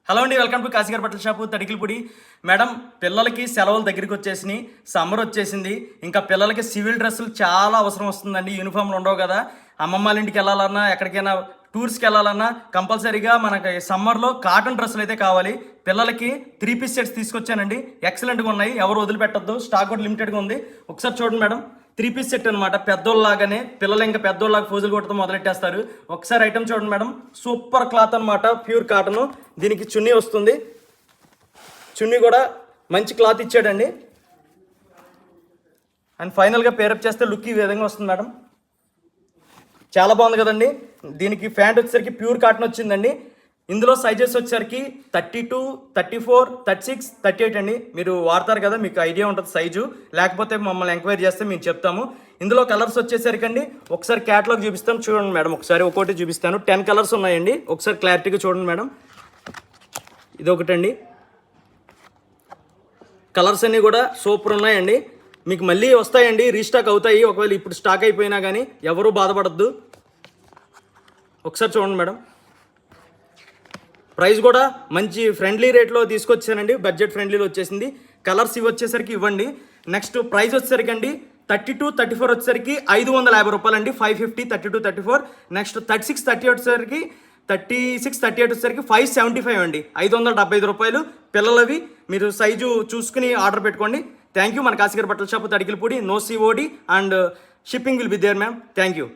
Hello అండి, welcome to Kasigari బట్టల shop Thadikalapudi. Madam, పిల్లలకి సెలవులు దగ్గరికి వచ్చేసినాయి, సమ్మర్ వచ్చేసింది. ఇంకా పిల్లలకి సివిల్ డ్రెస్సులు చాలా అవసరం వస్తుందండి. యూనిఫామ్లు ఉండవు కదా. అమ్మమ్మ వాళ్ళ ఇంటికి వెళ్ళాలన్నా, ఎక్కడికైనా టూర్స్కి వెళ్ళాలన్నా కంపల్సరీగా మనకి సమ్మర్లో కాటన్ డ్రెస్సులు అయితే కావాలి. పిల్లలకి 3 పీస్ సెట్స్ తీసుకొచ్చానండి. ఎక్సలెంట్గా ఉన్నాయి, ఎవరు వదిలిపెట్టద్దు. స్టాక్ కూడా లిమిటెడ్గా ఉంది. ఒకసారి చూడండి మేడం, 3 పీస్ సెట్ అనమాట. పెద్దోళ్ళలాగానే పిల్లలు ఇంకా పెద్దోళ్ళలాగా ఫోజులు కొట్టడం మొదలెట్టేస్తారు. ఒకసారి ఐటమ్ చూడండి మేడం, సూపర్ క్లాత్ అనమాట, ప్యూర్ కాటన్. దీనికి చున్నీ వస్తుంది, చున్నీ కూడా మంచి క్లాత్ ఇచ్చాడండి. అండ్ ఫైనల్గా పేరప్ చేస్తే లుక్ ఈ విధంగా వస్తుంది మేడం. చాలా బాగుంది కదండి. దీనికి ప్యాంట్ వచ్చేసరికి ప్యూర్ కాటన్ వచ్చిందండి. ఇందులో సైజెస్ వచ్చేసరికి 32, 34, 36, 38 అండి. మీరు వాడతారు కదా, మీకు ఐడియా ఉంటుంది సైజు. లేకపోతే మమ్మల్ని ఎంక్వైరీ చేస్తే మేము చెప్తాము. ఇందులో కలర్స్ వచ్చేసరికి అండి, ఒకసారి క్యాటలాగ్ చూపిస్తాను చూడండి మేడం. ఒకసారి ఒక్కోటి చూపిస్తాను. 10 కలర్స్ ఉన్నాయండి. ఒకసారి క్లారిటీగా చూడండి మేడం. ఇది ఒకటండి. కలర్స్ అన్నీ కూడా సూపర్ ఉన్నాయండి. మీకు మళ్ళీ వస్తాయండి, రీస్టాక్ అవుతాయి. ఒకవేళ ఇప్పుడు స్టాక్ అయిపోయినా కానీ ఎవరూ బాధపడద్దు. ఒకసారి చూడండి మేడం. ప్రైస్ కూడా మంచి ఫ్రెండ్లీ రేట్లో తీసుకొచ్చానండి, బడ్జెట్ ఫ్రెండ్లీలో వచ్చేసింది. కలర్స్ ఇవి వచ్చేసరికి ఇవ్వండి. నెక్స్ట్ ప్రైస్ వచ్చేసరికి అండి 32, 34 వచ్చేసరికి 550 రూపాయలు అండి. 550, 32, 34. నెక్స్ట్ 36, 38 వచ్చేసరికి 36, 38 వచ్చేసరికి 575 అండి. 575 రూపాయలు. పిల్లలవి మీరు సైజు చూసుకుని ఆర్డర్ పెట్టుకోండి. Thank you. మన కాశీగారి బట్టల shop Tadikalapudi. No COD and shipping will be there ma'am. Thank you.